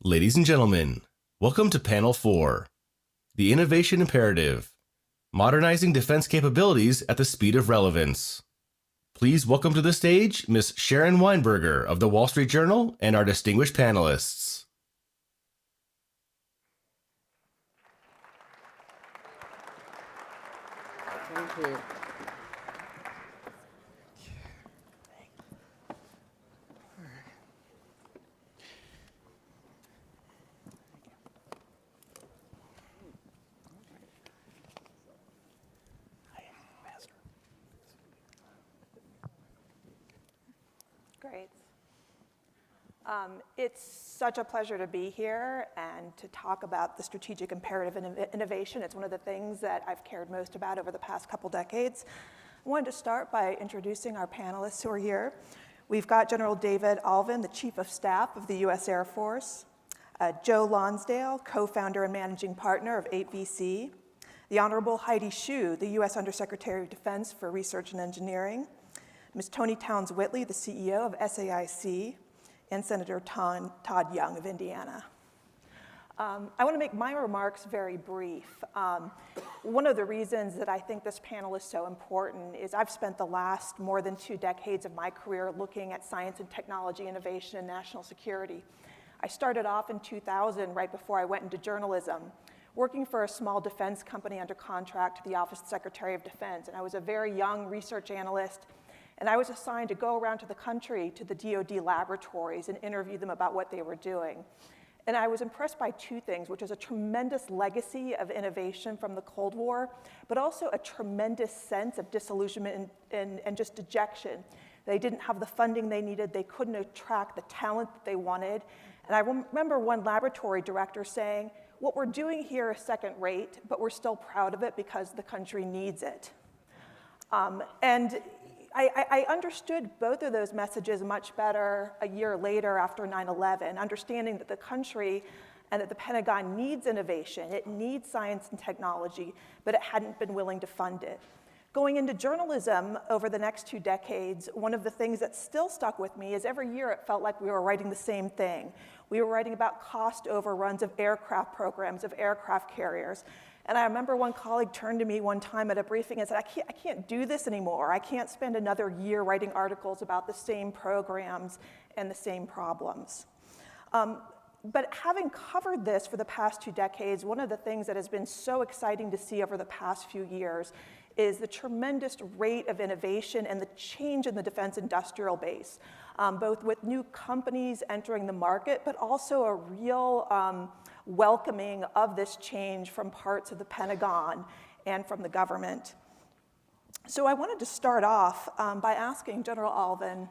Ladies and gentlemen, welcome to Panel 4, The Innovation Imperative, Modernizing Defense Capabilities at the Speed of Relevance. Please welcome to the stage Ms. Sharon Weinberger of the Wall Street Journal and our distinguished panelists. Thank you. Great. It's such a pleasure to be here and to talk about the strategic imperative in innovation. It's one of the things that I've cared most about over the past couple decades. I wanted to start by introducing our panelists who are here. We've got General David Alvin, the Chief of Staff of the U.S. Air Force, Joe Lonsdale, co-founder and managing partner of 8VC, the Honorable Heidi Shyu, the U.S. Undersecretary of Defense for Research and Engineering, Ms. Toni Townes-Whitley, the CEO of SAIC, and Senator Todd Young of Indiana. I want to make my remarks very brief. One of the reasons that I think this panel is so important is I've spent the last more than 2 decades of my career looking at science and technology innovation and national security. I started off in 2000, right before I went into journalism, working for a small defense company under contract to the Office of the Secretary of Defense. And I was a very young research analyst, and I was assigned to go around to the country to the DoD laboratories and interview them about what they were doing. And I was impressed by 2 things, which is a tremendous legacy of innovation from the Cold War, but also a tremendous sense of disillusionment and just dejection. They didn't have the funding they needed. They couldn't attract the talent that they wanted. And I remember one laboratory director saying, "What we're doing here is second rate, but we're still proud of it because the country needs it." I understood both of those messages much better a year later after 9/11, understanding that the country and that the Pentagon needs innovation. It needs science and technology, but it hadn't been willing to fund it. Going into journalism over the next 2 decades, one of the things that still stuck with me is every year it felt like we were writing the same thing. We were writing about cost overruns of aircraft programs, of aircraft carriers. And I remember one colleague turned to me one time at a briefing and said, I can't do this anymore. I can't spend another year writing articles about the same programs and the same problems. But having covered this for the past 2 decades, one of the things that has been so exciting to see over the past few years is the tremendous rate of innovation and the change in the defense industrial base, both with new companies entering the market, but also a real welcoming of this change from parts of the Pentagon and from the government. So I wanted to start off by asking General Alvin,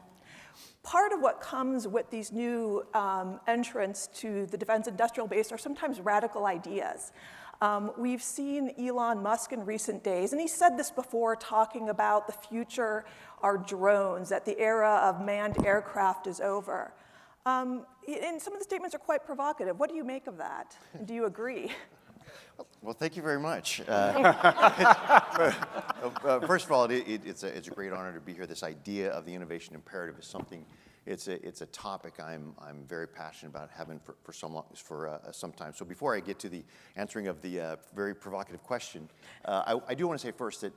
part of what comes with these new entrants to the defense industrial base are sometimes radical ideas. We've seen Elon Musk in recent days, and he said this before, talking about the future are drones, that the era of manned aircraft is over. And some of the statements are quite provocative. What do you make of that? Do you agree? Well, thank you very much. First of all, it's a great honor to be here. This idea of the innovation imperative is something. It's a topic I'm very passionate about having for some time. So before I get to the answering of the very provocative question, I do want to say first that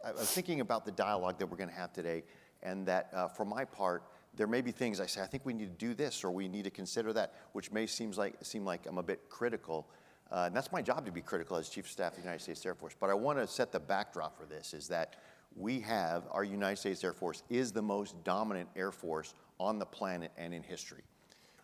I was thinking about the dialogue that we're going to have today, and that for my part, there may be things I say, I think we need to do this, or we need to consider that, which may seem like I'm a bit critical. And that's my job, to be critical as Chief of Staff of the United States Air Force. But I want to set the backdrop for this, is that our United States Air Force is the most dominant Air Force on the planet and in history.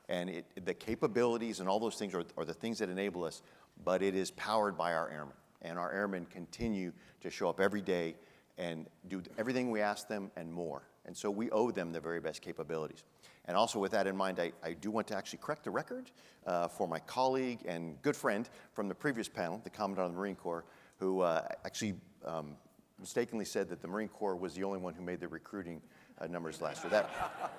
And the capabilities and all those things are the things that enable us, but it is powered by our airmen. And our airmen continue to show up every day and do everything we ask them and more. And so we owe them the very best capabilities. And also with that in mind, I do want to actually correct the record for my colleague and good friend from the previous panel, the Commandant of the Marine Corps, who actually mistakenly said that the Marine Corps was the only one who made the recruiting numbers last year.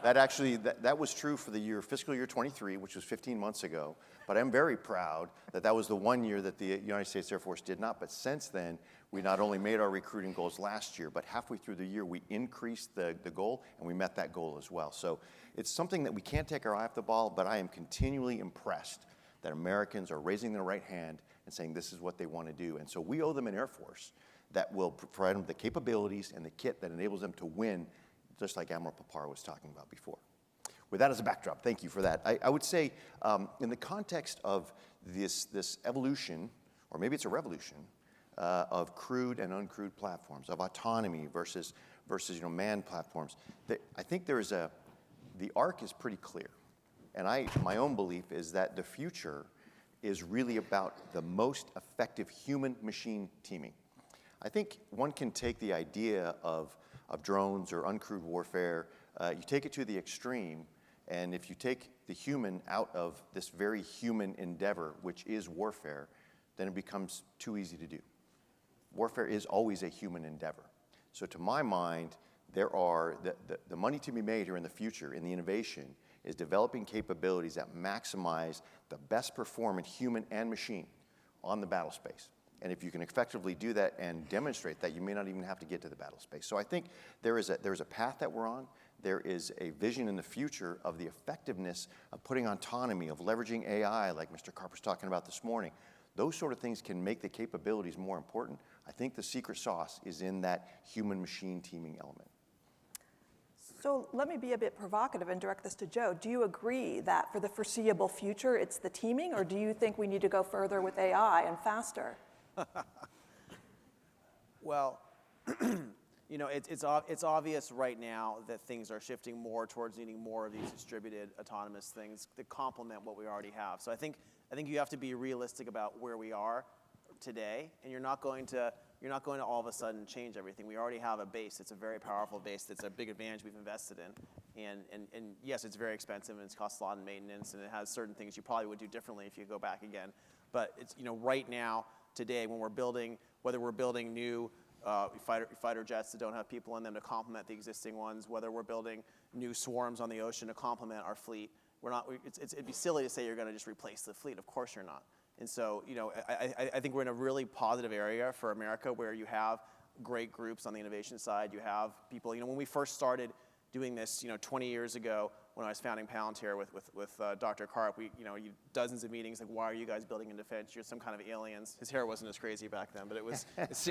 That was true for the fiscal year 23, which was 15 months ago. But I'm very proud that that was the one year that the United States Air Force did not. But since then, we not only made our recruiting goals last year, but halfway through the year, we increased the goal, and we met that goal as well. So it's something that we can't take our eye off the ball, but I am continually impressed that Americans are raising their right hand and saying this is what they want to do. And so we owe them an Air Force that will provide them the capabilities and the kit that enables them to win, just like Admiral Papar was talking about before. With that as a backdrop, thank you for that. I would say in the context of this evolution, or maybe it's a revolution, of crewed and uncrewed platforms, of autonomy versus manned platforms, I think the arc is pretty clear. And my own belief is that the future is really about the most effective human-machine teaming. I think one can take the idea of drones or uncrewed warfare, you take it to the extreme, and if you take the human out of this very human endeavor, which is warfare, then it becomes too easy to do. Warfare is always a human endeavor. So to my mind, the money to be made here in the future, in the innovation, is developing capabilities that maximize the best performing human and machine on the battle space. And if you can effectively do that and demonstrate that, you may not even have to get to the battle space. So I think there is a path that we're on. There is a vision in the future of the effectiveness of putting autonomy, of leveraging AI, like Mr. Carper's talking about this morning. Those sort of things can make the capabilities more important. I think the secret sauce is in that human-machine teaming element. So let me be a bit provocative and direct this to Joe. Do you agree that for the foreseeable future, it's the teaming, or do you think we need to go further with AI and faster? Well, you know, it's obvious right now that things are shifting more towards needing more of these distributed autonomous things that complement what we already have. So I think you have to be realistic about where we are today, and you're not going to all of a sudden change everything. We already have a base. It's a very powerful base. That's a big advantage we've invested in. And yes, it's very expensive and it's costs a lot in maintenance, and it has certain things you probably would do differently if you go back again. But it's, you know, right now, today, when we're building, whether we're building new fighter jets that don't have people in them to complement the existing ones, whether we're building new swarms on the ocean to complement our fleet, it'd be silly to say you're going to just replace the fleet. Of course you're not. And so, you know, I think we're in a really positive area for America where you have great groups on the innovation side. You have people, you know, when we first started doing this, you know, 20 years ago when I was founding Palantir with Dr. Karp, dozens of meetings, like, why are you guys building in defense? You're some kind of aliens. His hair wasn't as crazy back then, but it's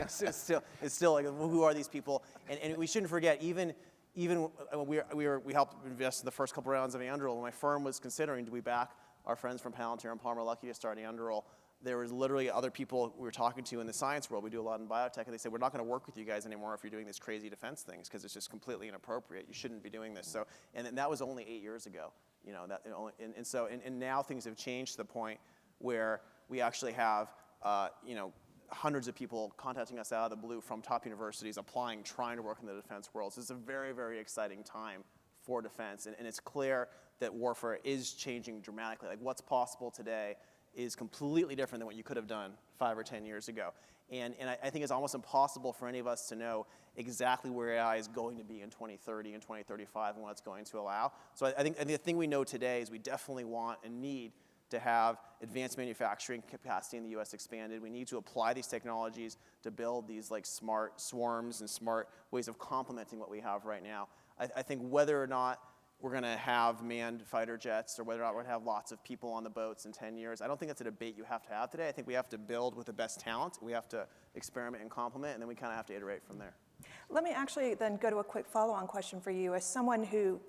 still like, who are these people? And we shouldn't forget, even we helped invest in the first couple rounds of Anduril. When my firm was considering, do we back our friends from Palantir and Palmer Luckey to start Anduril, there was literally other people we were talking to in the science world. We do a lot in biotech, and they said, we're not going to work with you guys anymore if you're doing these crazy defense things because it's just completely inappropriate. You shouldn't be doing this. So, and that was only 8 years ago. You know, and now things have changed to the point where we actually have, you know, hundreds of people contacting us out of the blue from top universities, applying, trying to work in the defense world. So it's a very, very exciting time for defense, and it's clear that warfare is changing dramatically. Like, what's possible today is completely different than what you could have done 5 or 10 years ago. And I think it's almost impossible for any of us to know exactly where AI is going to be in 2030 and 2035 and what it's going to allow. So I think the thing we know today is we definitely want and need to have advanced manufacturing capacity in the US expanded. We need to apply these technologies to build these like smart swarms and smart ways of complementing what we have right now. I think whether or not we're going to have manned fighter jets or whether or not we're going to have lots of people on the boats in 10 years, I don't think that's a debate you have to have today. I think we have to build with the best talent. We have to experiment and complement, and then we kind of have to iterate from there. Let me actually then go to a quick follow-on question for you. As someone who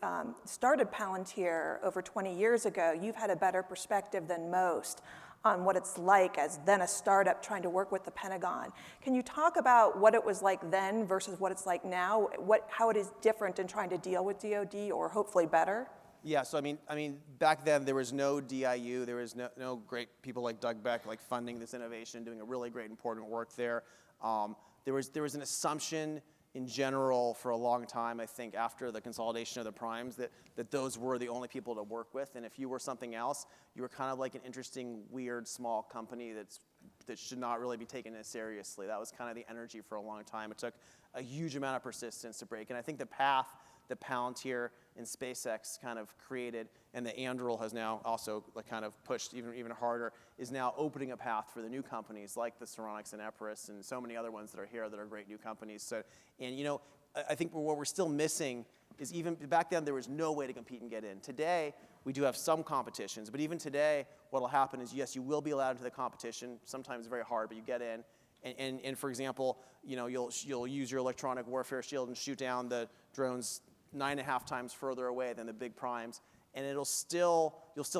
started Palantir over 20 years ago, you've had a better perspective than most on what it's like as then a startup trying to work with the Pentagon. Can you talk about what it was like then versus what it's like now, how it is different in trying to deal with DoD, or hopefully better? Yeah, so I mean, back then there was no DIU, there was no great people like Doug Beck like funding this innovation, doing a really great important work there. There was an assumption in general for a long time, I think, after the consolidation of the primes, that those were the only people to work with, and if you were something else, you were kind of like an interesting, weird, small company that should not really be taken as seriously. That was kind of the energy for a long time. It took a huge amount of persistence to break, and I think the path that Palantir and SpaceX kind of created, and that Anduril has now also like kind of pushed even harder, is now opening a path for the new companies like the Saronics and Epirus and so many other ones that are here that are great new companies. So, and you know, I think what we're still missing is, even back then there was no way to compete and get in. Today, we do have some competitions, but even today, what will happen is, yes, you will be allowed into the competition. Sometimes very hard, but you get in. And for example, you know, you'll use your electronic warfare shield and shoot down the drones 9.5 times further away than the big primes, and you'll still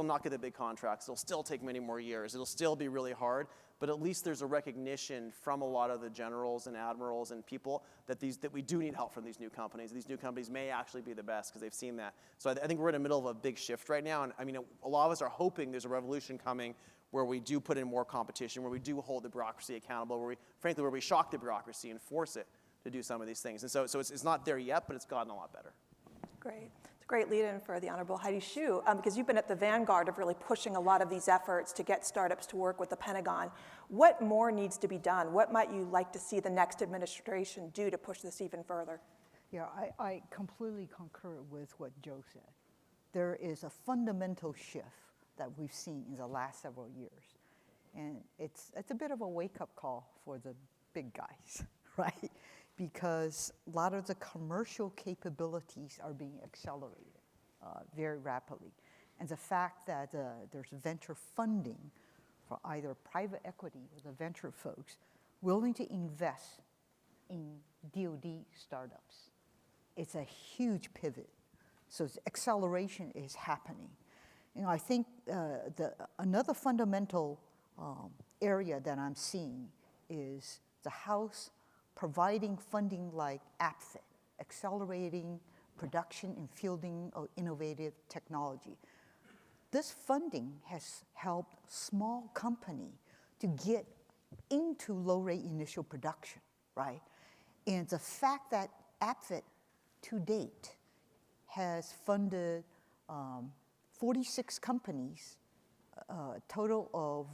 not get the big contracts. It'll still take many more years. It'll still be really hard, but at least there's a recognition from a lot of the generals and admirals and people that we do need help from these new companies. These new companies may actually be the best because they've seen that. So I think we're in the middle of a big shift right now, and I mean, a lot of us are hoping there's a revolution coming where we do put in more competition, where we do hold the bureaucracy accountable, where we shock the bureaucracy and force it to do some of these things. And so it's not there yet, but it's gotten a lot better. Great. It's a great lead-in for the Honorable Heidi Shyu, because you've been at the vanguard of really pushing a lot of these efforts to get startups to work with the Pentagon. What more needs to be done? What might you like to see the next administration do to push this even further? Yeah, I completely concur with what Joe said. There is a fundamental shift that we've seen in the last several years. And it's a bit of a wake-up call for the big guys, right? Because a lot of the commercial capabilities are being accelerated very rapidly. And the fact that there's venture funding for either private equity or the venture folks willing to invest in DoD startups, it's a huge pivot. So acceleration is happening. You know, I think another fundamental area that I'm seeing is the House providing funding like APFIT, accelerating production and fielding of innovative technology. This funding has helped small company to get into low-rate initial production, right? And the fact that APFIT to date has funded 46 companies, a total of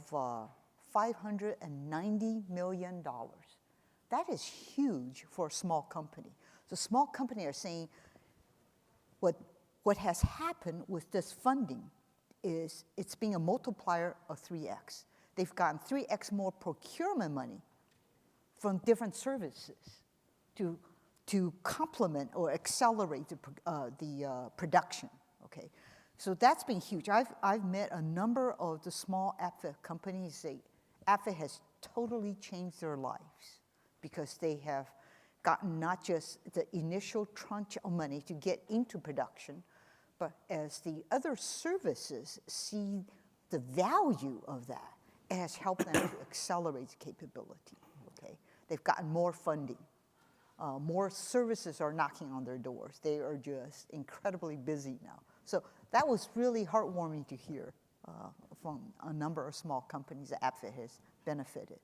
$590 million. That is huge for a small company. So small company are saying what has happened with this funding is it's being a multiplier of 3x. They've gotten 3x more procurement money from different services to complement or accelerate the production, okay? So that's been huge. I've met a number of the small APFIT companies say APFIT has totally changed their lives because they have gotten not just the initial tranche of money to get into production, but as the other services see the value of that, it has helped them to accelerate the capability, okay? They've gotten more funding. More services are knocking on their doors. They are just incredibly busy now. So that was really heartwarming to hear from a number of small companies that APFIT has benefited.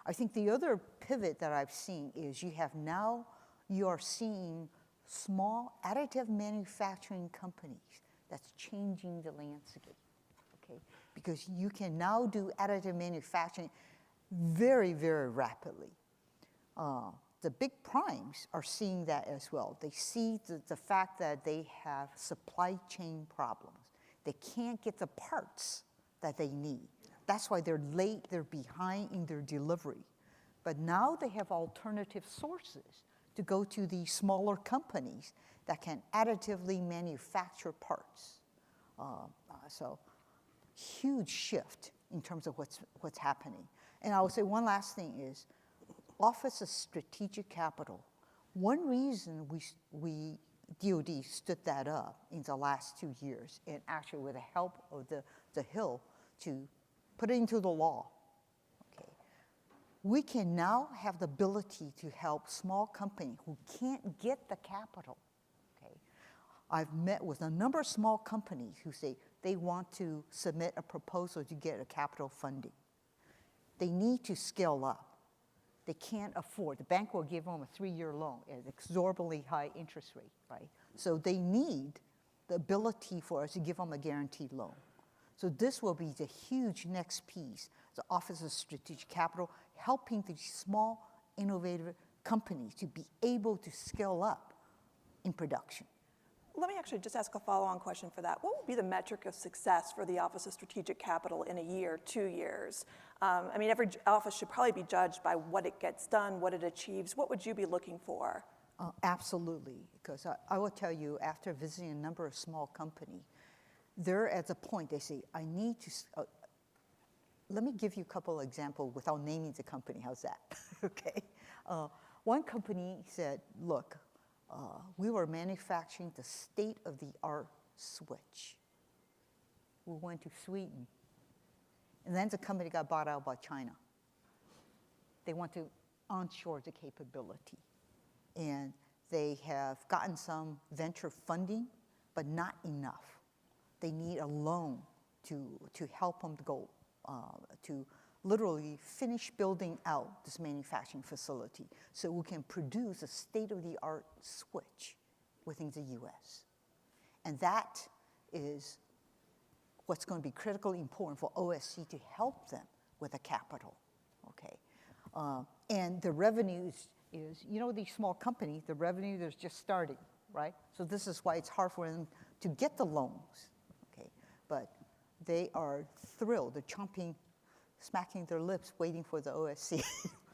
I think the other pivot that I've seen is you are seeing small additive manufacturing companies that's changing the landscape, okay? Because you can now do additive manufacturing very, very rapidly. The big primes are seeing that as well. They see the fact that they have supply chain problems. They can't get the parts that they need. That's why they're late, they're behind in their delivery. But now they have alternative sources to go to these smaller companies that can additively manufacture parts. So huge shift in terms of what's happening. And I would say one last thing is, Office of Strategic Capital. One reason we DoD stood that up in the last 2 years, and actually with the help of the Hill to put it into the law, okay? We can now have the ability to help small companies who can't get the capital, okay? I've met with a number of small companies who say they want to submit a proposal to get a capital funding. They need to scale up. They can't afford. The bank will give them a 3-year loan at an exorbitantly high interest rate, right? So they need the ability for us to give them a guaranteed loan. So this will be the huge next piece, the Office of Strategic Capital, helping the small, innovative companies to be able to scale up in production. Let me actually just ask a follow-on question for that. What would be the metric of success for the Office of Strategic Capital in a year, 2 years? I mean, every office should probably be judged by what it gets done, what it achieves. What would you be looking for? Absolutely, because I will tell you, after visiting a number of small companies, they're at the point they say, I need to, let me give you a couple of examples without naming the company, how's that? Okay. One company said, look, we were manufacturing the state-of-the-art switch. We went to Sweden. And then the company got bought out by China. They want to onshore the capability. And they have gotten some venture funding, but not enough. They need a loan to help them go, to literally finish building out this manufacturing facility so we can produce a state-of-the-art switch within the US. And that is what's going to be critically important for OSC to help them with the capital, okay? And the revenues is, you know, these small companies, the revenue is just starting, right? So this is why it's hard for them to get the loans, okay? But they are thrilled, they're smacking their lips, waiting for the OSC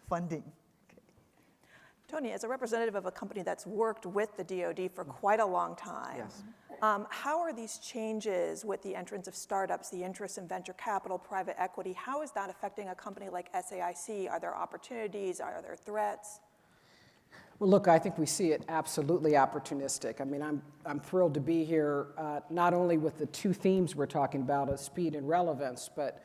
funding. Okay. Tony, as a representative of a company that's worked with the DoD for quite a long time, Yes. How are these changes with the entrance of startups, the interest in venture capital, private equity, how is that affecting a company like SAIC? Are there opportunities? Are there threats? Well, look, I think we see it absolutely opportunistic. I mean, I'm thrilled to be here, not only with the two themes we're talking about, speed and relevance, but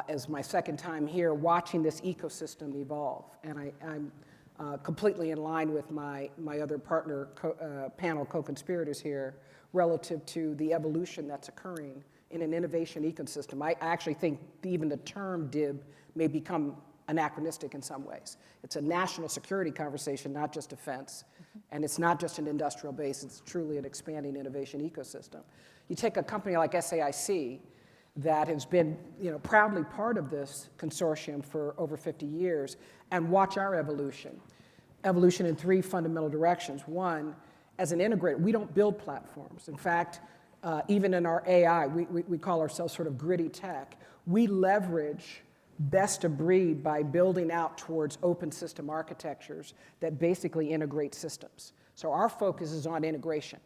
as my second time here, watching this ecosystem evolve. And I'm completely in line with my other partner, panel co-conspirators here, relative to the evolution that's occurring in an innovation ecosystem. I actually think even the term DIB may become anachronistic in some ways. It's a national security conversation, not just defense. And it's not just an industrial base, it's truly an expanding innovation ecosystem. You take a company like SAIC that has been, proudly part of this consortium for over 50 years, and watch our evolution. Evolution in three fundamental directions. One, as an integrator, we don't build platforms. In fact, even in our AI, we call ourselves sort of gritty tech. We leverage best of breed by building out towards open system architectures that basically integrate systems. So our focus is on integration.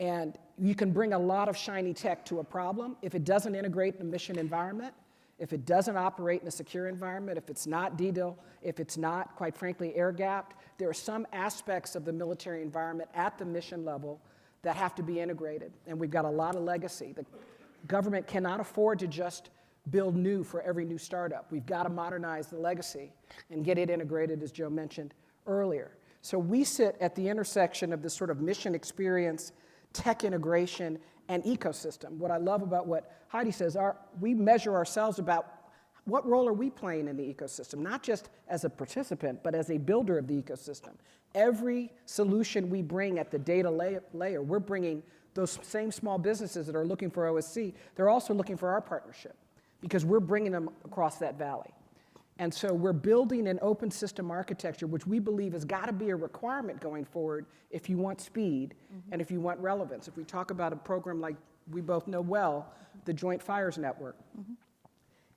And you can bring a lot of shiny tech to a problem. If it doesn't integrate in a mission environment, if it doesn't operate in a secure environment, if it's not DDoS, if it's not, quite frankly, air-gapped, there are some aspects of the military environment at the mission level that have to be integrated. And we've got a lot of legacy. The government cannot afford to just build new for every new startup. We've got to modernize the legacy and get it integrated, as Joe mentioned earlier. So we sit at the intersection of this sort of mission experience, tech integration, and ecosystem. What I love about what Heidi says, we measure ourselves about what role are we playing in the ecosystem, not just as a participant, but as a builder of the ecosystem. Every solution we bring at the data layer, we're bringing those same small businesses that are looking for OSC, they're also looking for our partnership, because we're bringing them across that valley. And so we're building an open system architecture, which we believe has got to be a requirement going forward if you want speed and if you want relevance. If we talk about a program like we both know well, the Joint Fires Network,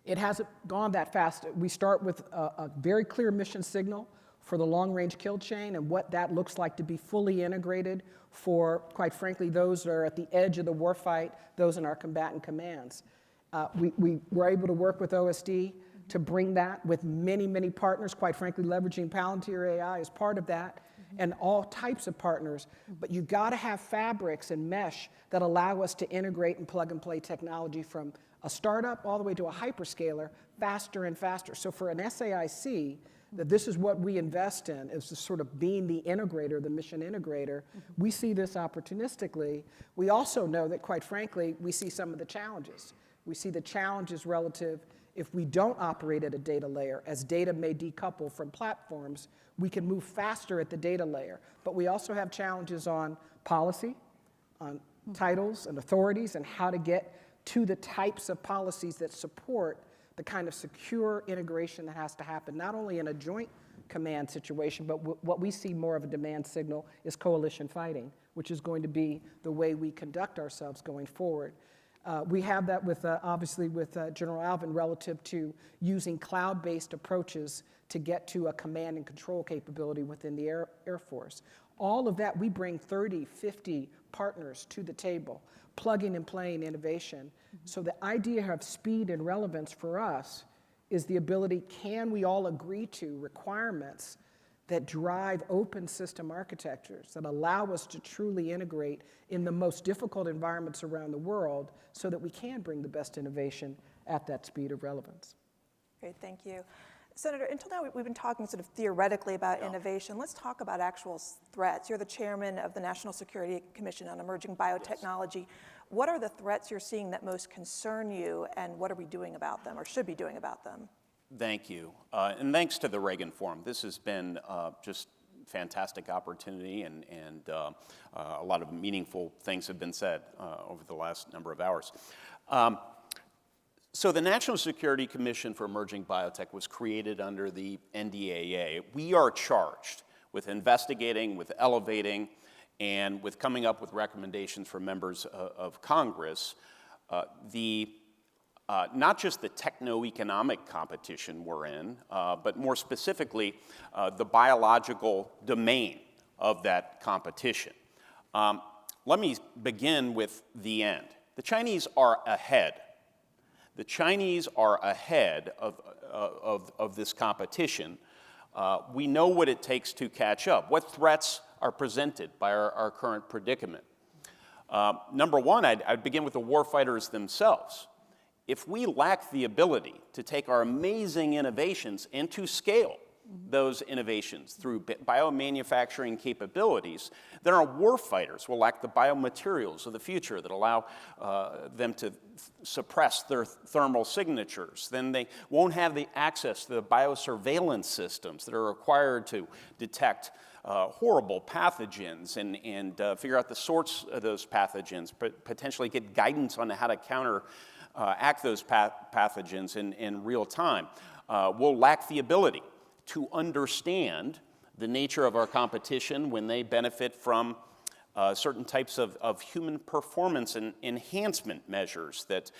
it hasn't gone that fast. We start with a very clear mission signal for the long-range kill chain and what that looks like to be fully integrated for, quite frankly, those that are at the edge of the warfight, those in our combatant commands. We were able to work with OSD to bring that with many, many partners, quite frankly, leveraging Palantir AI as part of that, and all types of partners. But you've got to have fabrics and mesh that allow us to integrate and plug and play technology from a startup all the way to a hyperscaler faster and faster. So for an SAIC, that this is what we invest in, is sort of being the integrator, the mission integrator. We see this opportunistically. We also know that, quite frankly, we see some of the challenges. We see the challenges relative, if we don't operate at a data layer, as data may decouple from platforms, we can move faster at the data layer. But we also have challenges on policy, on titles and authorities, and how to get to the types of policies that support the kind of secure integration that has to happen, not only in a joint command situation, but what we see more of a demand signal is coalition fighting, which is going to be the way we conduct ourselves going forward. We have that with, obviously, with General Alvin relative to using cloud-based approaches to get to a command and control capability within the Air Force. All of that, we bring 30, 50 partners to the table, plugging and playing innovation. So the idea of speed and relevance for us is the ability, can we all agree to requirements that drive open system architectures that allow us to truly integrate in the most difficult environments around the world so that we can bring the best innovation at that speed of relevance. Great, thank you. Senator, until now we've been talking sort of theoretically about innovation. Let's talk about actual threats. You're the chairman of the National Security Commission on Emerging Biotechnology. Yes. What are the threats you're seeing that most concern you, and what are we doing about them, or should be doing about them? Thank you, and thanks to the Reagan Forum. This has been just fantastic opportunity, and a lot of meaningful things have been said over the last number of hours. So the National Security Commission for Emerging Biotech was created under the NDAA. We are charged with investigating, with elevating, and with coming up with recommendations for members of Congress, not just the techno-economic competition we're in, but more specifically, the biological domain of that competition. Let me begin with the end. The Chinese are ahead. The Chinese are ahead of this competition. We know what it takes to catch up. What threats are presented by our current predicament? Number one, I'd begin with the warfighters themselves. If we lack the ability to take our amazing innovations and to scale those innovations through biomanufacturing capabilities, then our warfighters will lack the biomaterials of the future that allow them to suppress their thermal signatures. Then they won't have the access to the biosurveillance systems that are required to detect horrible pathogens and figure out the sorts of those pathogens, potentially get guidance on how to counteract those pathogens in real time. We'll lack the ability to understand the nature of our competition when they benefit from certain types of human performance and enhancement measures that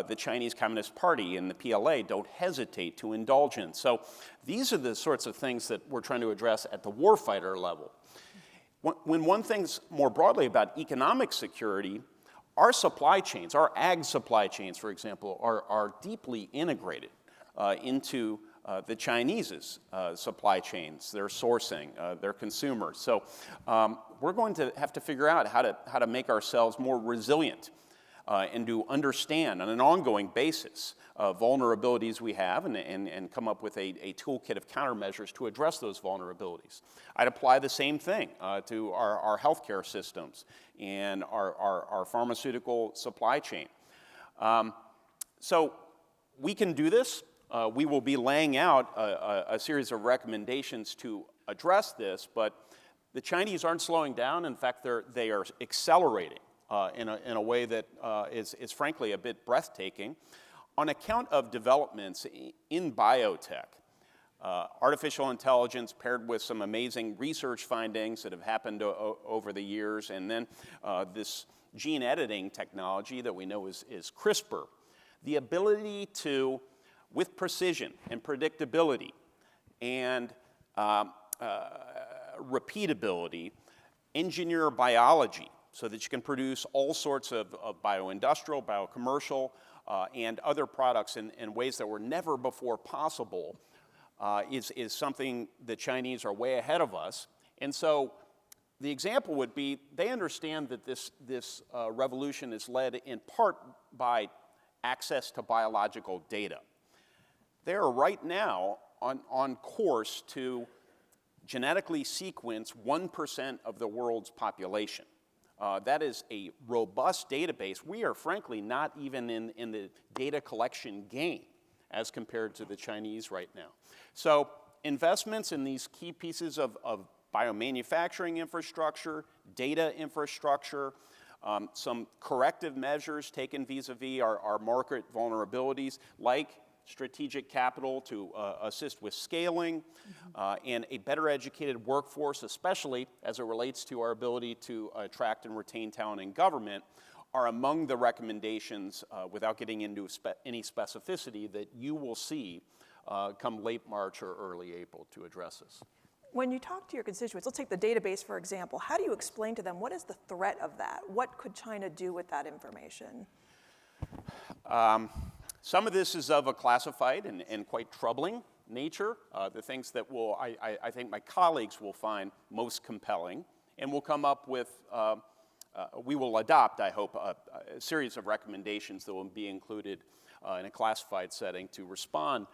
the Chinese Communist Party and the PLA don't hesitate to indulge in. So these are the sorts of things that we're trying to address at the warfighter level. When one thinks more broadly about economic security, our supply chains, our ag supply chains, for example, are deeply integrated into the Chinese's supply chains, their sourcing, their consumers. So we're going to have to figure out how to make ourselves more resilient and to understand on an ongoing basis vulnerabilities we have and come up with a toolkit of countermeasures to address those vulnerabilities. I'd apply the same thing to our healthcare systems and our pharmaceutical supply chain. So we can do this. We will be laying out a series of recommendations to address this, but the Chinese aren't slowing down. In fact, they are accelerating in a way that is frankly a bit breathtaking on account of developments in biotech. Artificial intelligence paired with some amazing research findings that have happened over the years, and then this gene editing technology that we know is CRISPR. The ability to, with precision and predictability and repeatability, engineer biology so that you can produce all sorts of bioindustrial, biocommercial, and other products in ways that were never before possible is something the Chinese are way ahead of us. And so the example would be they understand that this revolution is led in part by access to biological data. They are right now on course to genetically sequence 1% of the world's population. That is a robust database. We are frankly not even in the data collection game as compared to the Chinese right now. So investments in these key pieces of biomanufacturing infrastructure, data infrastructure, some corrective measures taken vis-a-vis our market vulnerabilities, like strategic capital to assist with scaling, and a better educated workforce, especially as it relates to our ability to attract and retain talent in government, are among the recommendations, without getting into any specificity, that you will see come late March or early April to address this. When you talk to your constituents, let's take the database for example, how do you explain to them what is the threat of that? What could China do with that information? Some of this is of a classified and quite troubling nature. The things that I think my colleagues will find most compelling, and will come up with, we will adopt, I hope, a series of recommendations that will be included in a classified setting to respond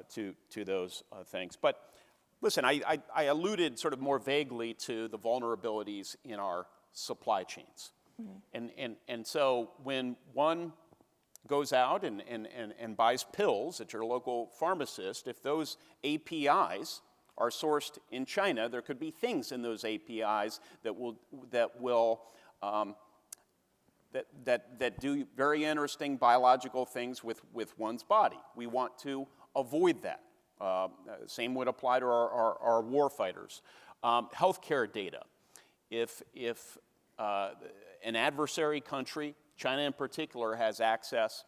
to those things. But listen, I alluded sort of more vaguely to the vulnerabilities in our supply chains. Mm-hmm. And so when one goes out and buys pills at your local pharmacist, if those APIs are sourced in China, there could be things in those APIs that do very interesting biological things with one's body. We want to avoid that. Same would apply to our war fighters. Healthcare data. If an adversary country, China in particular, has access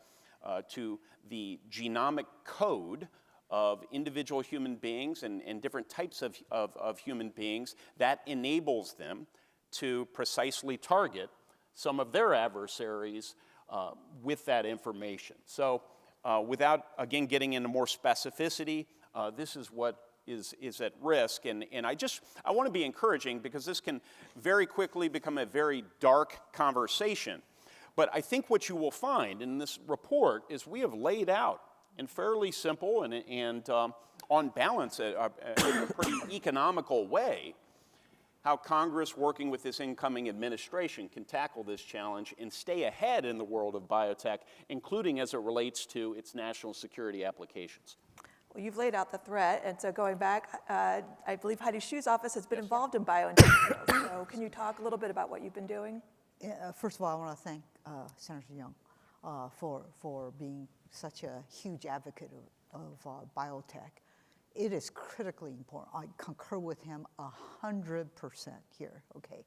to the genomic code of individual human beings and different types of human beings, that enables them to precisely target some of their adversaries with that information. So without, again, getting into more specificity, this is what is at risk. And I want to be encouraging, because this can very quickly become a very dark conversation. But I think what you will find in this report is we have laid out in fairly simple and on balance, a pretty economical way, how Congress, working with this incoming administration, can tackle this challenge and stay ahead in the world of biotech, including as it relates to its national security applications. Well, you've laid out the threat, and so going back, I believe Heidi Hsu's office has been involved in biointelligence. So can you talk a little bit about what you've been doing? First of all, I want to thank Senator Young for being such a huge advocate of biotech. It is critically important. I concur with him 100% here, okay?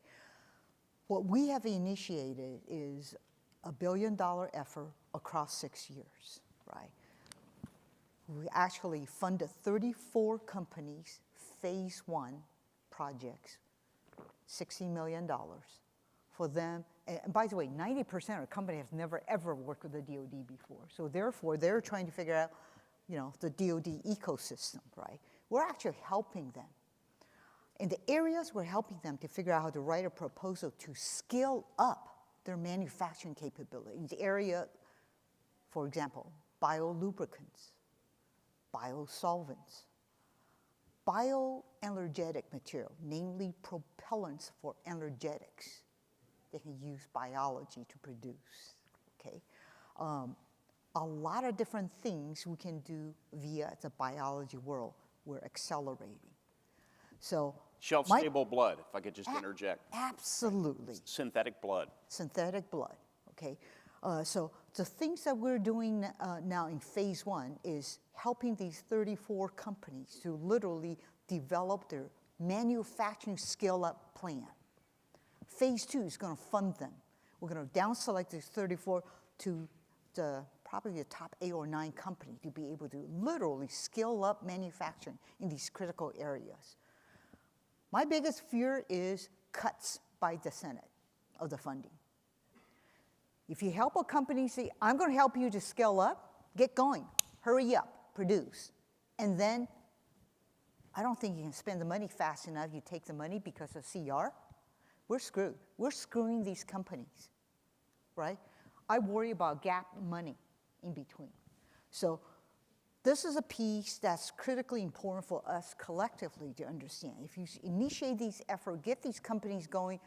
What we have initiated is a $1 billion effort across 6 years, right? We actually funded 34 companies, phase 1 projects, $60 million for them. And by the way, 90% of companies have never ever worked with the DoD before. So therefore, they're trying to figure out, the DoD ecosystem, right? We're actually helping them. In the areas we're helping them to figure out how to write a proposal to scale up their manufacturing capability. In the area, for example, biolubricants, biosolvents, bioenergetic material, namely propellants for energetics. They can use biology to produce, okay? A lot of different things we can do via the biology world. We're accelerating. So shelf-stable blood, if I could just interject. Absolutely. Synthetic blood. Synthetic blood, okay? So the things that we're doing now in phase 1 is helping these 34 companies to literally develop their manufacturing scale-up plan. Phase 2 is going to fund them. We're going to down-select these 34 to probably the top 8 or 9 companies to be able to literally scale up manufacturing in these critical areas. My biggest fear is cuts by the Senate of the funding. If you help a company say, I'm going to help you to scale up, get going, hurry up, produce. And then I don't think you can spend the money fast enough. You take the money because of CR. We're screwed. We're screwing these companies, right? I worry about gap money in between. So this is a piece that's critically important for us collectively to understand. If you initiate these efforts, get these companies going,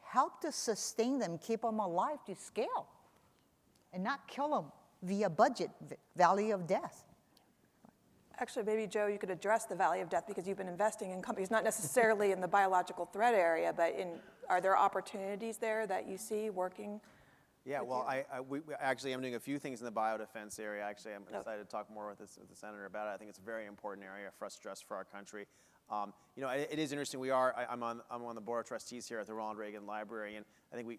help to sustain them, keep them alive to scale, and not kill them via budget, valley of death. Actually, maybe, Joe, you could address the valley of death because you've been investing in companies, not necessarily in the biological threat area, but are there opportunities there that you see working Yeah, well, we actually am doing a few things in the biodefense area. Actually, I'm excited to talk more with the senator about it. I think it's a very important area for us to address for our country. You know, it is interesting. I'm on the board of trustees here at the Ronald Reagan Library, and I think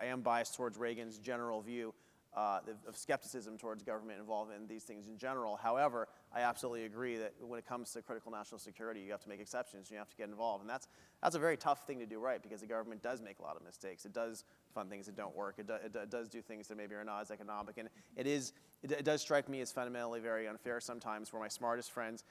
I am biased towards Reagan's general view of skepticism towards government involvement in these things in general. However, I absolutely agree that when it comes to critical national security, you have to make exceptions. You have to get involved, and that's a very tough thing to do right, because the government does make a lot of mistakes. It does fund things that don't work. It does do things that maybe are not as economic, and it does strike me as fundamentally very unfair sometimes, where my smartest friends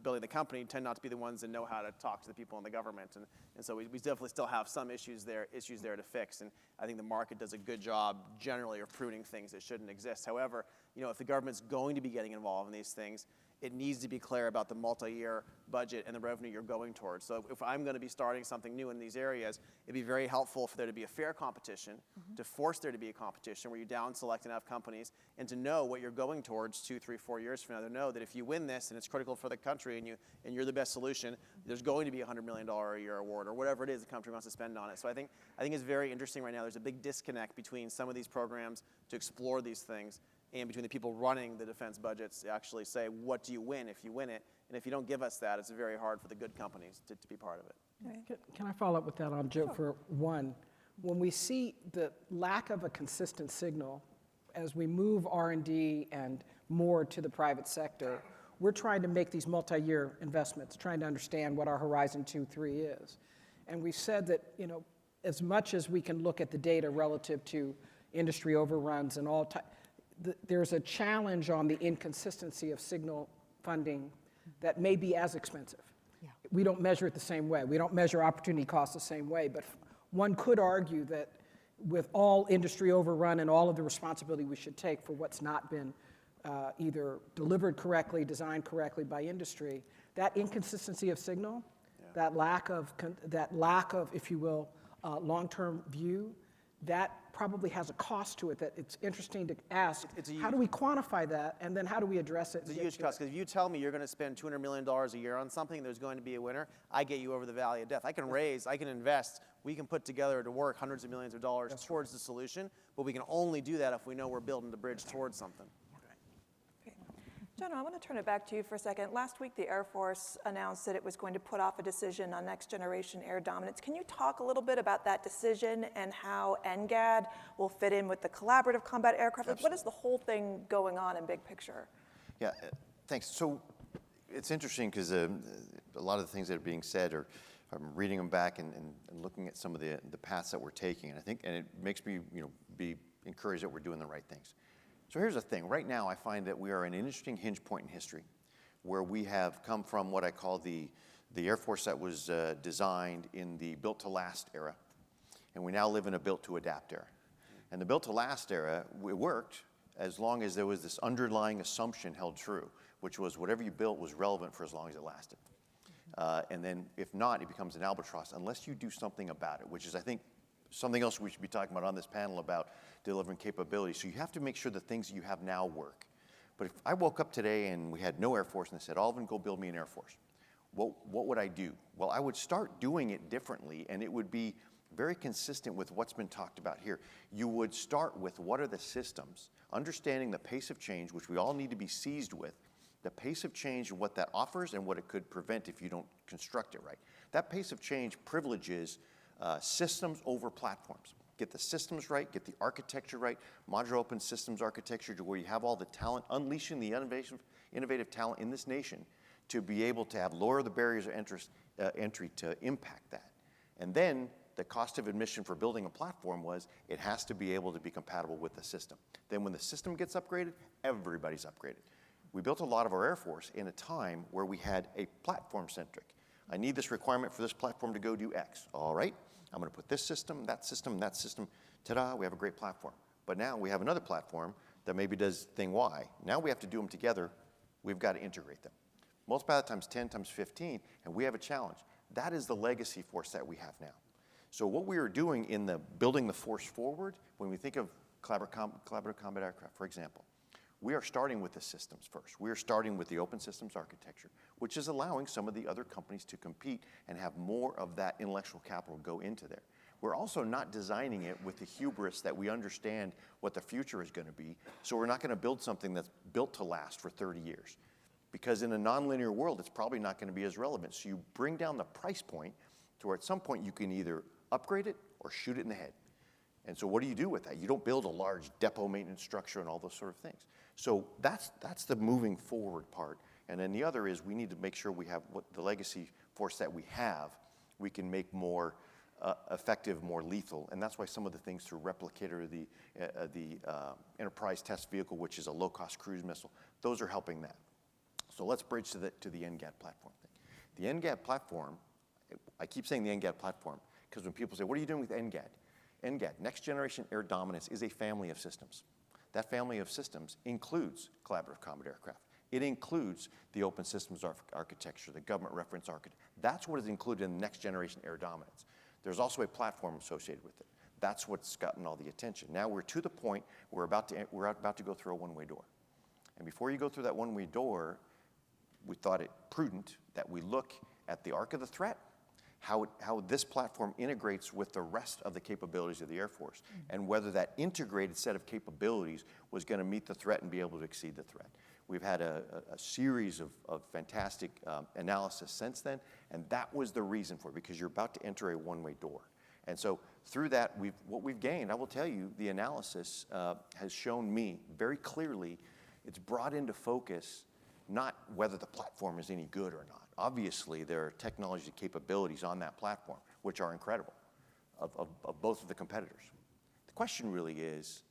building the company tend not to be the ones that know how to talk to the people in the government, and so we definitely still have some issues there to fix, and I think the market does a good job generally of pruning things that shouldn't exist. However, you know, if the government's going to be getting involved in these things, it needs to be clear about the multi-year budget and the revenue you're going towards. So if I'm going to be starting something new in these areas, it'd be very helpful for there to be a fair competition, to force there to be a competition where you down select enough companies, and to know what you're going towards 2, 3, 4 years from now, to know that if you win this and it's critical for the country and you're the best solution, there's going to be a $100 million a year award or whatever it is the country wants to spend on it. So I think it's very interesting right now. There's a big disconnect between some of these programs to explore these things and between the people running the defense budgets to actually say, what do you win if you win it? And if you don't give us that, it's very hard for the good companies to be part of it. Can I follow up with that on Joe for one? When we see the lack of a consistent signal as we move R&D and more to the private sector, we're trying to make these multi-year investments, trying to understand what our Horizon 2, 3 is. And we've said that, you know, as much as we can look at the data relative to industry overruns and all there's a challenge on the inconsistency of signal funding that may be as expensive. Yeah. We don't measure it the same way. We don't measure opportunity costs the same way, but one could argue that with all industry overrun and all of the responsibility we should take for what's not been either delivered correctly, designed correctly by industry, that inconsistency of signal, that lack of, if you will, long-term view, that probably has a cost to it that it's interesting to ask, how do we quantify that, and then how do we address it? It's a huge cost, because if you tell me you're going to spend $200 million a year on something, there's going to be a winner, I get you over the valley of death. I can invest, we can put together to work hundreds of millions of dollars towards the solution, but we can only do that if we know we're building the bridge towards something. General, I want to turn it back to you for a second. Last week, the Air Force announced that it was going to put off a decision on next generation air dominance. Can you talk a little bit about that decision and how NGAD will fit in with the collaborative combat aircraft? Like, what is the whole thing going on in big picture? Yeah, thanks. So it's interesting because a lot of the things that are being said are, I'm reading them back and looking at some of the paths that we're taking, and I think, and it makes me, you know, be encouraged that we're doing the right things. So here's the thing. Right now, I find that we are in an interesting hinge point in history where we have come from what I call the Air Force that was designed in the built-to-last era, and we now live in a built-to-adapt era. And the built-to-last era, it worked as long as there was this underlying assumption held true, which was whatever you built was relevant for as long as it lasted. And then if not, it becomes an albatross unless you do something about it, which is, I think, something else we should be talking about on this panel about delivering capability. So you have to make sure the things that you have now work. But if I woke up today and we had no Air Force and they said, Alvin, go build me an Air Force, what would I do? Well, I would start doing it differently, and it would be very consistent with what's been talked about here. You would start with what are the systems, understanding the pace of change, which we all need to be seized with, the pace of change and what that offers and what it could prevent if you don't construct it right. That pace of change privileges systems over platforms. Get the systems right, get the architecture right, modular open systems architecture to where you have all the talent, unleashing the innovative talent in this nation to be able to have lower the barriers of entry to impact that. And then the cost of admission for building a platform was it has to be able to be compatible with the system. Then when the system gets upgraded, everybody's upgraded. We built a lot of our Air Force in a time where we had a platform-centric. I need this requirement for this platform to go do X. All right, I'm going to put this system, that system, that system. Ta-da, we have a great platform. But now we have another platform that maybe does thing Y. Now we have to do them together. We've got to integrate them. Multiply that times 10 times 15, and we have a challenge. That is the legacy force that we have now. So what we are doing in the building the force forward, when we think of collaborative combat aircraft, for example, we are starting with the systems first. We are starting with the open systems architecture, which is allowing some of the other companies to compete and have more of that intellectual capital go into there. We're also not designing it with the hubris that we understand what the future is going to be. So we're not going to build something that's built to last for 30 years. Because in a nonlinear world, it's probably not going to be as relevant. So you bring down the price point to where at some point you can either upgrade it or shoot it in the head. And so what do you do with that? You don't build a large depot maintenance structure and all those sort of things. So that's the moving forward part. And then the other is we need to make sure we have what the legacy force that we have, we can make more effective, more lethal. And that's why some of the things through Replicator, the Enterprise Test Vehicle, which is a low-cost cruise missile, those are helping that. So let's bridge to the NGAD platform thing. The NGAD platform, I keep saying the NGAD platform, because when people say, what are you doing with NGAD? NGAD, Next Generation Air Dominance, is a family of systems. That family of systems includes collaborative combat aircraft. It includes the open systems architecture, the government reference architecture. That's what is included in the Next Generation Air Dominance. There's also a platform associated with it. That's what's gotten all the attention. Now we're to the point we're about to go through a one-way door. And before you go through that one-way door, we thought it prudent that we look at the arc of the threat, how this platform integrates with the rest of the capabilities of the Air Force, and whether that integrated set of capabilities was going to meet the threat and be able to exceed the threat. We've had a series of fantastic analysis since then, and that was the reason for it, because you're about to enter a one-way door. And so through that, what we've gained, I will tell you, the analysis has shown me very clearly, it's brought into focus not whether the platform is any good or not. Obviously, there are technology capabilities on that platform, which are incredible, of both of the competitors. The question really is,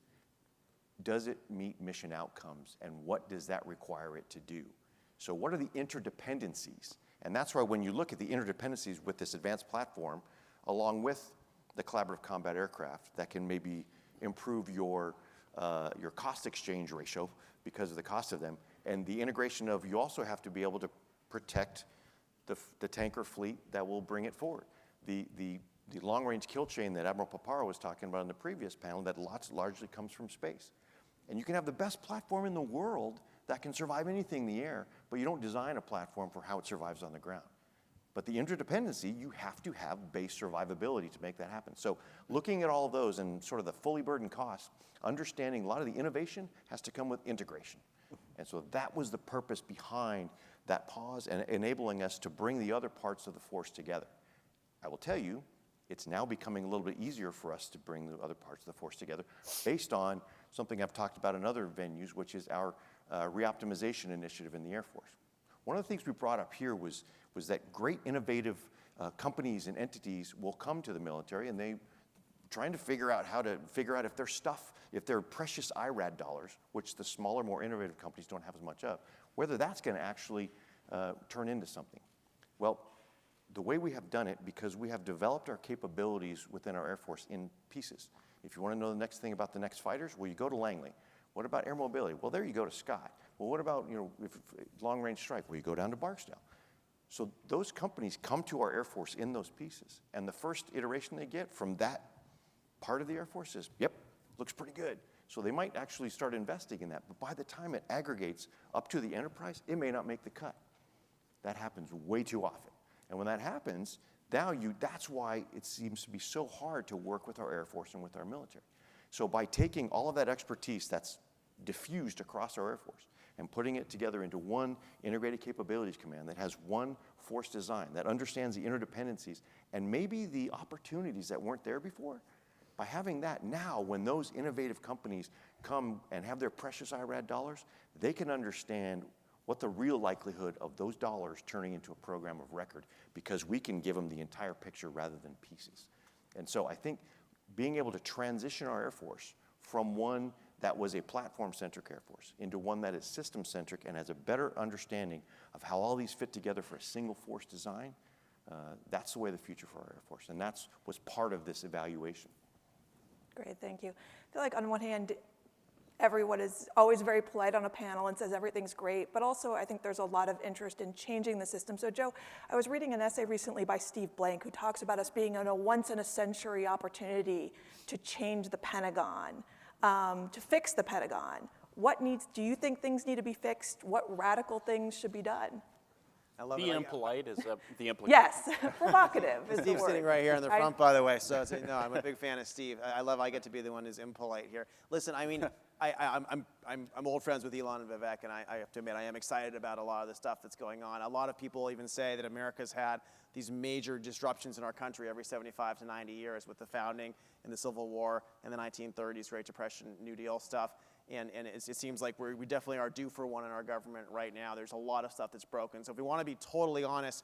does it meet mission outcomes, and what does that require it to do? So what are the interdependencies? And that's why when you look at the interdependencies with this advanced platform, along with the collaborative combat aircraft that can maybe improve your cost exchange ratio because of the cost of them, and the integration of, you also have to be able to protect the tanker fleet that will bring it forward. The long-range kill chain that Admiral Paparo was talking about in the previous panel that largely comes from space. And you can have the best platform in the world that can survive anything in the air, but you don't design a platform for how it survives on the ground. But the interdependency, you have to have base survivability to make that happen. So looking at all of those and sort of the fully burdened costs, understanding a lot of the innovation has to come with integration. And so that was the purpose behind that pause and enabling us to bring the other parts of the force together. I will tell you, it's now becoming a little bit easier for us to bring the other parts of the force together based on something I've talked about in other venues, which is our reoptimization initiative in the Air Force. One of the things we brought up here was that great innovative companies and entities will come to the military and they trying to figure out if their stuff, if their precious IRAD dollars, which the smaller, more innovative companies don't have as much of, whether that's going to actually turn into something. Well, the way we have done it, because we have developed our capabilities within our Air Force in pieces. If you want to know the next thing about the next fighters, well, you go to Langley. What about air mobility? Well, there you go to Scott. Well, what about, if long-range strike? Well, you go down to Barksdale. So those companies come to our Air Force in those pieces. And the first iteration they get from that part of the Air Force is, yep, looks pretty good. So they might actually start investing in that. But by the time it aggregates up to the enterprise, it may not make the cut. That happens way too often. And when that happens, that's why it seems to be so hard to work with our Air Force and with our military. So by taking all of that expertise that's diffused across our Air Force and putting it together into one integrated capabilities command that has one force design, that understands the interdependencies and maybe the opportunities that weren't there before, by having that now, when those innovative companies come and have their precious IRAD dollars, they can understand what the real likelihood of those dollars turning into a program of record, because we can give them the entire picture rather than pieces. And so I think being able to transition our Air Force from one that was a platform-centric Air Force into one that is system-centric and has a better understanding of how all these fit together for a single force design, that's the way of the future for our Air Force. And that's was part of this evaluation. Great, thank you. I feel like on one hand, everyone is always very polite on a panel and says everything's great, but also I think there's a lot of interest in changing the system. So Joe, I was reading an essay recently by Steve Blank who talks about us being in a once-in-a-century opportunity to change the Pentagon, to fix the Pentagon. Do you think things need to be fixed? What radical things should be done? I love Be it. impolite is the implication. Yes, provocative is the Steve's word. sitting right here in the I- front, by the way. So no, I'm a big fan of Steve. I get to be the one who's impolite here. Listen, I mean, I'm old friends with Elon and Vivek, and I have to admit I am excited about a lot of the stuff that's going on. A lot of people even say that America's had these major disruptions in our country every 75 to 90 years with the founding and the Civil War and the 1930s, Great Depression, New Deal stuff. And it seems like we definitely are due for one in our government right now. There's a lot of stuff that's broken. So if we want to be totally honest,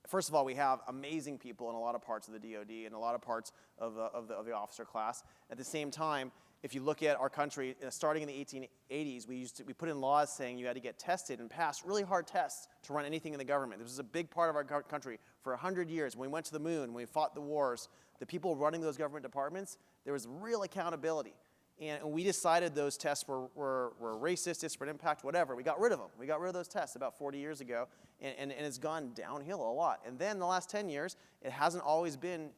first of all, we have amazing people in a lot of parts of the DoD and a lot of parts of the officer class. At the same time, if you look at our country, starting in the 1880s, we put in laws saying you had to get tested and pass really hard tests to run anything in the government. This was a big part of our country for 100 years. When we went to the moon, when we fought the wars, the people running those government departments, there was real accountability. And we decided those tests were racist, disparate impact, whatever. We got rid of them. We got rid of those tests about 40 years ago, and it's gone downhill a lot. And then the last 10 years, it hasn't always been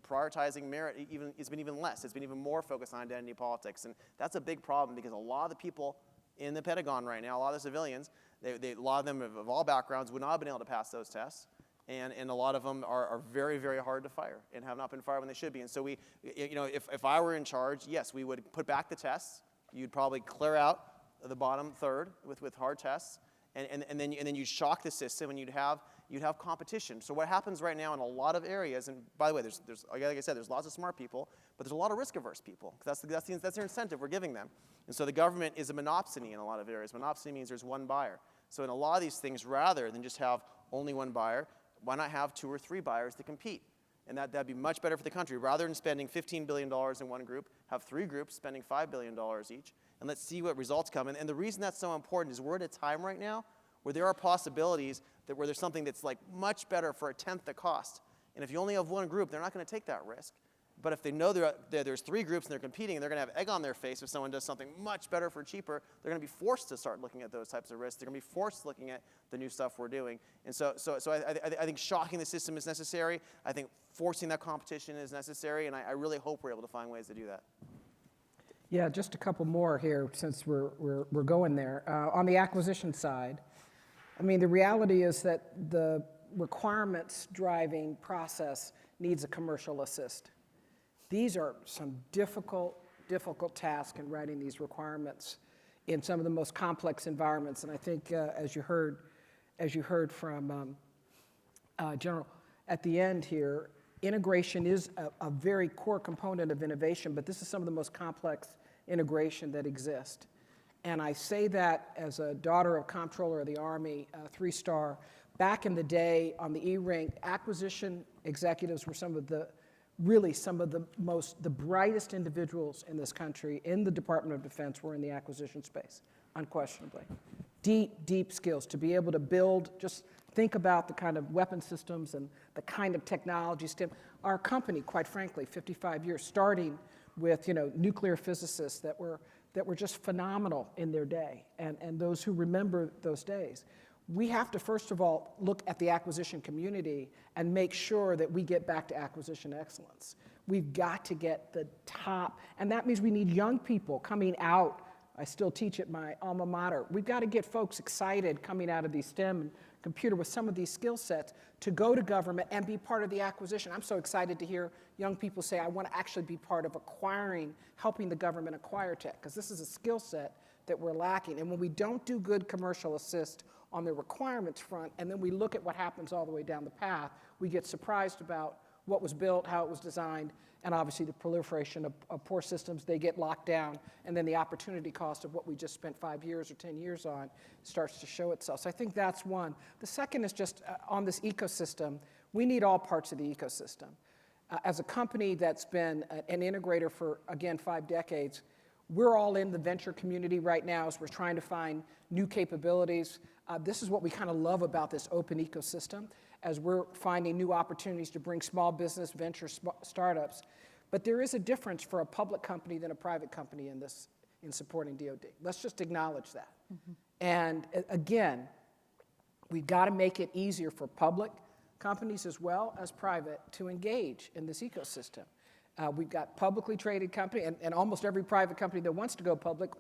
prioritizing merit. It's been even less. It's been even more focused on identity politics. And that's a big problem because a lot of the people in the Pentagon right now, a lot of the civilians, a lot of them of all backgrounds would not have been able to pass those tests. And a lot of them are very, very hard to fire and have not been fired when they should be. And so if I were in charge, yes, we would put back the tests. You'd probably clear out the bottom third with hard tests, and then you'd shock the system, and you'd have competition. So what happens right now in a lot of areas, and by the way, there's like I said, there's lots of smart people, but there's a lot of risk-averse people. That's their incentive we're giving them. And so the government is a monopsony in a lot of areas. Monopsony means there's one buyer. So in a lot of these things, rather than just have only one buyer, why not have 2 or 3 buyers to compete? And that'd be much better for the country. Rather than spending $15 billion in one group, have 3 groups spending $5 billion each, and let's see what results come. And the reason that's so important is we're at a time right now where there are possibilities where there's something that's like much better for a tenth the cost. And if you only have one group, they're not going to take that risk. But if they know there's 3 groups and they're competing and they're going to have egg on their face if someone does something much better for cheaper, they're going to be forced to start looking at those types of risks. They're going to be forced looking at the new stuff we're doing. And so I think shocking the system is necessary. I think forcing that competition is necessary. And I really hope we're able to find ways to do that. Yeah, just a couple more here since we're going there. On the acquisition side, I mean, the reality is that the requirements driving process needs a commercial assist. These are some difficult tasks in writing these requirements in some of the most complex environments. And I think, as you heard from General at the end here, integration is a very core component of innovation, but this is some of the most complex integration that exists. And I say that as a daughter of Comptroller of the Army, 3-star. Back in the day on the E-Ring, acquisition executives were some of the brightest individuals in this country in the Department of Defense were in the acquisition space, unquestionably. Deep skills to be able to build, just think about the kind of weapon systems and the kind of technology. Our company, quite frankly, 55 years, starting with nuclear physicists that were just phenomenal in their day, and those who remember those days. We have to, first of all, look at the acquisition community and make sure that we get back to acquisition excellence. We've got to get the top, and that means we need young people coming out. I still teach at my alma mater. We've got to get folks excited coming out of these STEM and computer with some of these skill sets to go to government and be part of the acquisition. I'm so excited to hear young people say, I want to actually be part of helping the government acquire tech, because this is a skill set that we're lacking. And when we don't do good commercial assist on the requirements front, and then we look at what happens all the way down the path, we get surprised about what was built, how it was designed, and obviously the proliferation of poor systems, they get locked down, and then the opportunity cost of what we just spent 5 years or 10 years on starts to show itself. So I think that's one. The second is just on this ecosystem, we need all parts of the ecosystem. As a company that's been an integrator for, again, 5 decades, we're all in the venture community right now as we're trying to find new capabilities. This is what we kind of love about this open ecosystem, as we're finding new opportunities to bring small business venture startups. But there is a difference for a public company than a private company in supporting DoD. Let's just acknowledge that. Mm-hmm. And again, we've got to make it easier for public companies as well as private to engage in this ecosystem. We've got publicly traded company, and almost every private company that wants to go public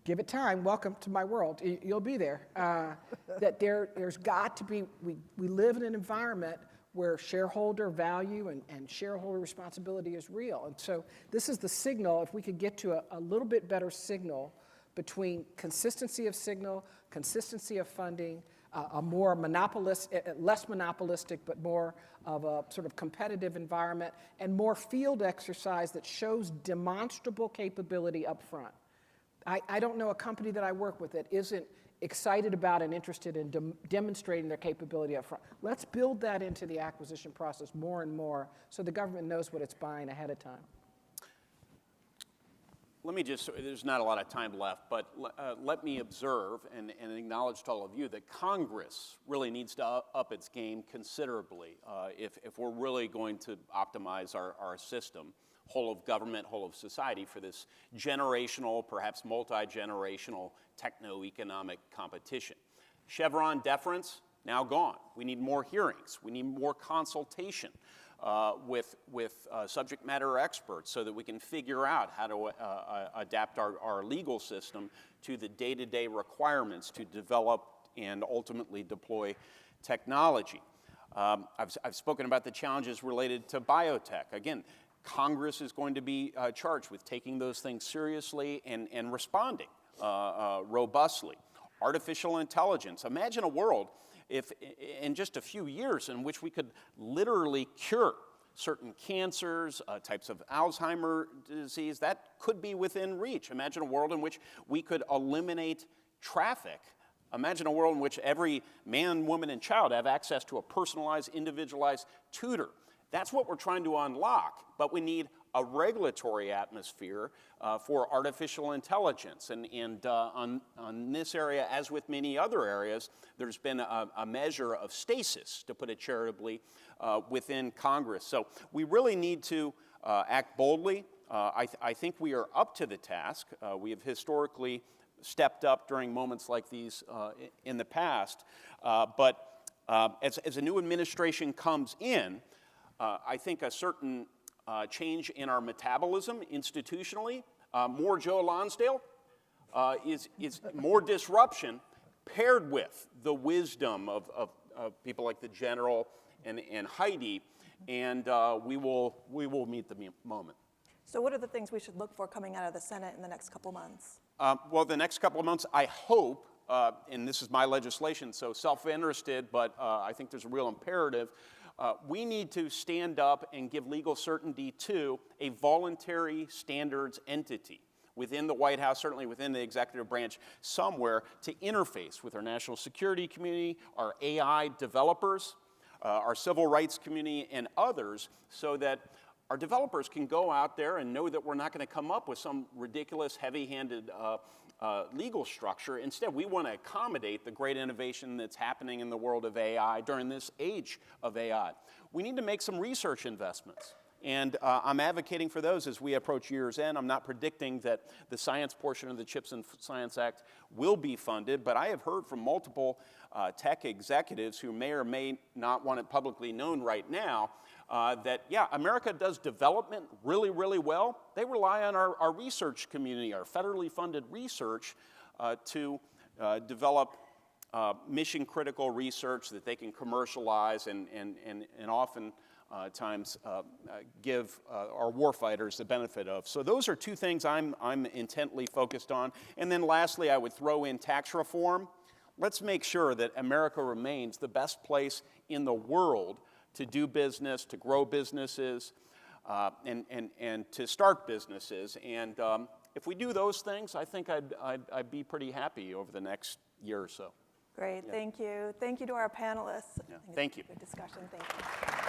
give it time, welcome to my world, you'll be there, that there's got to be, we live in an environment where shareholder value and shareholder responsibility is real. And so this is the signal, if we could get to a little bit better signal between consistency of signal, consistency of funding, a more less monopolistic, but more of a sort of competitive environment, and more field exercise that shows demonstrable capability up front. I don't know a company that I work with that isn't excited about and interested in demonstrating their capability up front. Let's build that into the acquisition process more and more so the government knows what it's buying ahead of time. Let me just, there's not a lot of time left, but let me observe and acknowledge to all of you that Congress really needs to up its game considerably if we're really going to optimize our system, whole of government, whole of society, for this generational, perhaps multi-generational techno-economic competition. Chevron deference, now gone. We need more hearings. We need more consultation with subject matter experts so that we can figure out how to adapt our legal system to the day-to-day requirements to develop and ultimately deploy technology. I've spoken about the challenges related to biotech. Again, Congress is going to be charged with taking those things seriously and responding robustly. Artificial intelligence. Imagine a world if in just a few years in which we could literally cure certain cancers, types of Alzheimer's disease. That could be within reach. Imagine a world in which we could eliminate traffic. Imagine a world in which every man, woman, and child have access to a personalized, individualized tutor. That's what we're trying to unlock, but we need a regulatory atmosphere for artificial intelligence. And on this area, as with many other areas, there's been a measure of stasis, to put it charitably, within Congress. So we really need to act boldly. I think we are up to the task. We have historically stepped up during moments like these in the past. But as a new administration comes in, I think a certain change in our metabolism institutionally, more Joe Lonsdale, is more disruption paired with the wisdom of people like the General and Heidi, and we will meet the moment. So what are the things we should look for coming out of the Senate in the next couple months? Well, the next couple of months, I hope, and this is my legislation, so self-interested, but I think there's a real imperative. We need to stand up and give legal certainty to a voluntary standards entity within the White House, certainly within the executive branch somewhere, to interface with our national security community, our AI developers, our civil rights community, and others, so that our developers can go out there and know that we're not going to come up with some ridiculous, heavy-handed legal structure. Instead, we want to accommodate the great innovation that's happening in the world of AI during this age of AI. We need to make some research investments. And I'm advocating for those as we approach year's end. I'm not predicting that the science portion of the CHIPS and Science Act will be funded, but I have heard from multiple tech executives who may or may not want it publicly known right now that, yeah, America does development really, really well. They rely on our research community, our federally funded research, to develop mission-critical research that they can commercialize and often times give our warfighters the benefit of. So those are two things I'm intently focused on. And then lastly, I would throw in tax reform. Let's make sure that America remains the best place in the world to do business, to grow businesses, and to start businesses. And if we do those things, I think I'd be pretty happy over the next year or so. Great, yeah. Thank you. Thank you to our panelists. Yeah. Thank you. Good discussion, thank you.